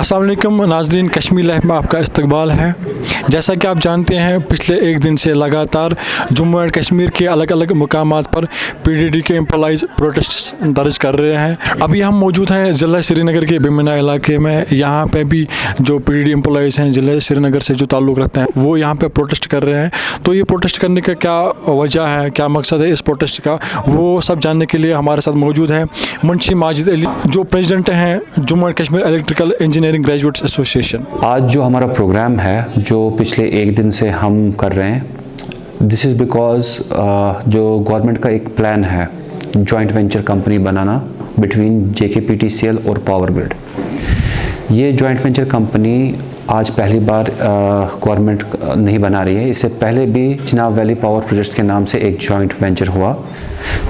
अस्सलाम वालेकुम नाज़रीन, कश्मीर लाइफ में आपका इस्तकबाल है। जैसा कि आप जानते हैं, पिछले एक दिन से लगातार जम्मू एंड कश्मीर के अलग अलग मुकामात पर पीडीडी के एम्प्लॉइज़ प्रोटेस्ट दर्ज कर रहे हैं। अभी हम मौजूद हैं ज़िला श्रीनगर के बिमिना इलाके में। यहाँ पे भी जो पीडीडी एम्प्लॉइज़ हैं ज़िला श्रीनगर से जो ताल्लुक़ रखते हैं वो यहाँ पे प्रोटेस्ट कर रहे हैं। तो ये प्रोटेस्ट करने का क्या वजह है, क्या मकसद है इस प्रोटेस्ट का, वो सब जानने के लिए हमारे साथ मौजूद है मुंशी माजिद अली, जो प्रेसिडेंट हैं Jammu and Kashmir electrical engineering graduates association. आज जो हमारा प्रोग्राम है जो पिछले एक दिन से हम कर रहे हैं, दिस इज़ बिकॉज जो गवर्नमेंट का एक प्लान है जॉइंट वेंचर कंपनी बनाना बिटवीन JKPTCL और पावर ग्रिड। ये जॉइंट वेंचर कंपनी आज पहली बार गवर्नमेंट नहीं बना रही है। इससे पहले भी चिनाब वैली पावर प्रोजेक्ट्स के नाम से एक जॉइंट वेंचर हुआ,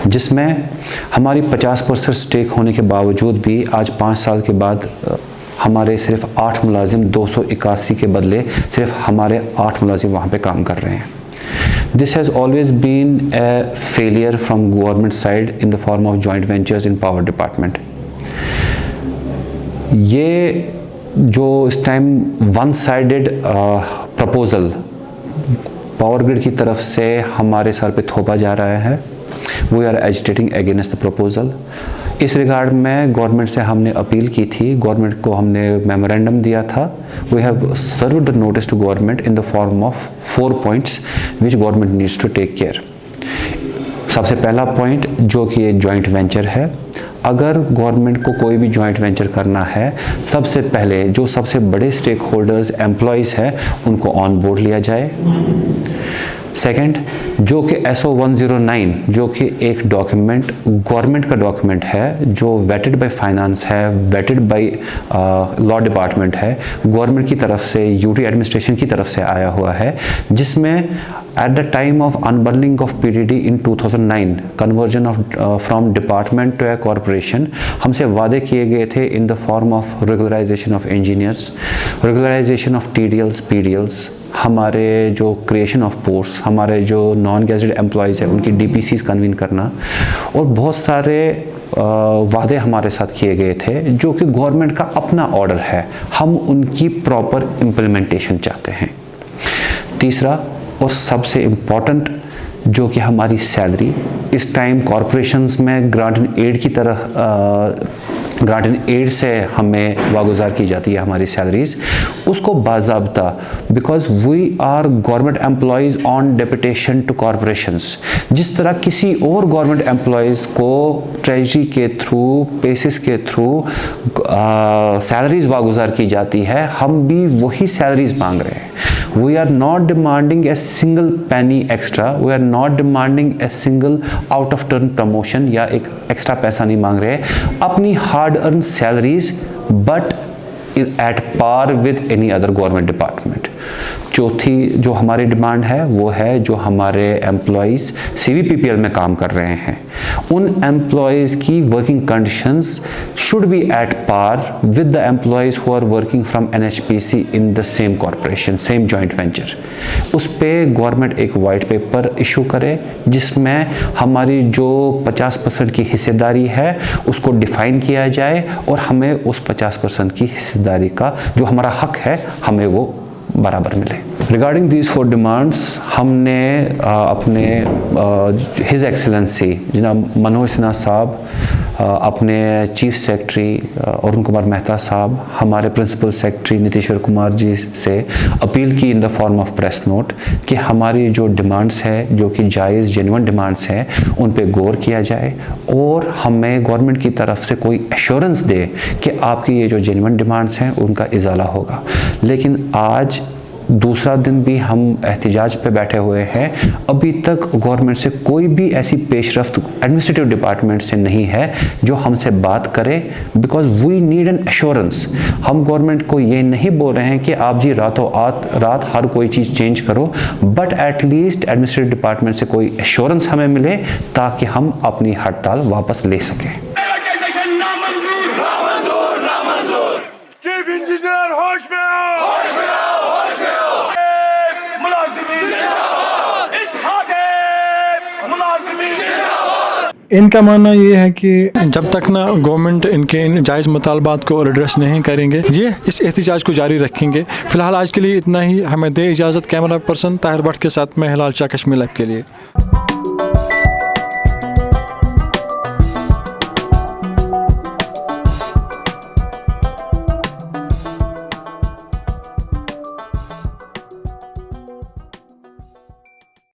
जिसमें हमारी 50% स्टेक होने के बावजूद भी आज 5 साल के बाद हमारे सिर्फ 8 मुलाजिम 281 के बदले सिर्फ हमारे 8 मुलाजिम वहाँ पे काम कर रहे हैं। This has always been a failure from government side in the form of joint ventures in power department. ये जो इस time one sided proposal power grid की तरफ से हमारे सर पे थोपा जा रहा है, we are agitating against the proposal. इस रिगार्ड में गवर्नमेंट से हमने अपील की थी, गवर्नमेंट को हमने मेमोरेंडम दिया था। We have served the notice to government in the form of 4 points which government needs to take care. सबसे पहला पॉइंट जो कि जॉइंट वेंचर है, अगर गवर्नमेंट को कोई भी जॉइंट वेंचर करना है, सबसे पहले जो सबसे बड़े स्टेक होल्डर्स एम्प्लॉइज़ हैं उनको ऑन बोर्ड लिया जाए। सेकंड, जो कि SO109 जो कि एक डॉक्यूमेंट गवर्नमेंट का डॉक्यूमेंट है, जो वेटेड बाय फाइनेंस है, वेटेड बाय लॉ डिपार्टमेंट है, गवर्नमेंट की तरफ से यूटी एडमिनिस्ट्रेशन की तरफ से आया हुआ है, जिसमें at the time of unbundling of PDD in 2009 conversion of from department to a corporation हमसे वादे किए गए थे in the form of regularisation of engineers, regularisation of TDLs, PDLs, हमारे जो क्रिएशन ऑफ पोस्ट्स, हमारे जो नॉन गैजेटेड एम्प्लॉयज़ हैं उनकी DPCs कन्वीन करना, और बहुत सारे वादे हमारे साथ किए गए थे जो कि गवर्नमेंट का अपना ऑर्डर है। हम उनकी प्रॉपर इम्प्लीमेंटेशन चाहते हैं। तीसरा और सबसे इम्पॉर्टेंट जो कि हमारी सैलरी, इस टाइम कॉरपोरेशंस में ग्रांट एंड एड की तरह ग्रांट एंड एड से हमें वागुजार की जाती है हमारी सैलरीज, उसको बाज़ाब्ता, because we are government employees on deputation to corporations. जिस तरह किसी और गवर्नमेंट एम्प्लॉयज़ को ट्रेजरी के थ्रू, पेसिस के थ्रू सैलरीज वागुजार की जाती है, हम भी वही सैलरीज मांग रहे हैं। We are not demanding a single penny extra, we are not demanding a single out of turn promotion या एक एक्स्ट्रा पैसा नहीं मांग रहे, अपनी hard earn salaries but at par with any other government department. चौथी जो हमारी डिमांड है वो है जो हमारे एम्प्लॉयज़ CVPPL में काम कर रहे हैं, उन एम्प्लॉयज़ की working conditions should be at par with the employees who are working from NHPC in the same corporation, same joint venture. उस पर गवर्नमेंट एक वाइट पेपर इशू करे जिसमें हमारी जो 50% की हिस्सेदारी है उसको डिफाइन किया जाए और हमें उस 50% की हिस्सेदारी का जो हमारा हक है हमें वो बराबर मिले। रिगार्डिंग दीज 4 डिमांड्स, हमने अपने हिज एक्सेलेंसी जनाब मनोज सिन्हा साहब, अपने चीफ सेक्रेटरी अरुण कुमार मेहता साहब, हमारे प्रिंसिपल सेक्रेटरी नीतीश्वर कुमार जी से अपील की इन the form of press note कि हमारी जो डिमांड्स है, जो कि जायज़ जेन्युइन डिमांड्स हैं, उन पे गौर किया जाए और हमें गवर्नमेंट की तरफ से कोई एश्योरेंस दे कि आपकी ये जो जेन्युइन डिमांड्स हैं उनका इजाला होगा। लेकिन आज दूसरा दिन भी हम एहतिजाज पे बैठे हुए हैं, अभी तक गवर्नमेंट से कोई भी ऐसी पेशरफ्त एडमिनिस्ट्रेटिव डिपार्टमेंट से नहीं है जो हमसे बात करे, because we need an assurance. हम गवर्नमेंट को ये नहीं बोल रहे हैं कि आप जी रातों रात हर कोई चीज़ चेंज करो, बट एटलीस्ट एडमिनिस्ट्रेटिव डिपार्टमेंट से कोई एश्योरेंस हमें मिले ताकि हम अपनी हड़ताल वापस ले सकें। चीफ इंजीनियर होश में आओ, होश में आओ, होश में आओ। मुलाजिमीन जिंदाबाद, इत्तेहाद मुलाजिमीन जिंदाबाद। इनका मानना ये है कि जब तक ना गवर्नमेंट इनके इन जायज़ मुतालबात को एड्रेस नहीं करेंगे, ये इस एहतजाज को जारी रखेंगे। फिलहाल आज के लिए इतना ही, हमें दे इजाज़त। कैमरा पर्सन ताहिर भट्ट के साथ मैं हिलाल शाह, कश्मीर लाइव के लिए।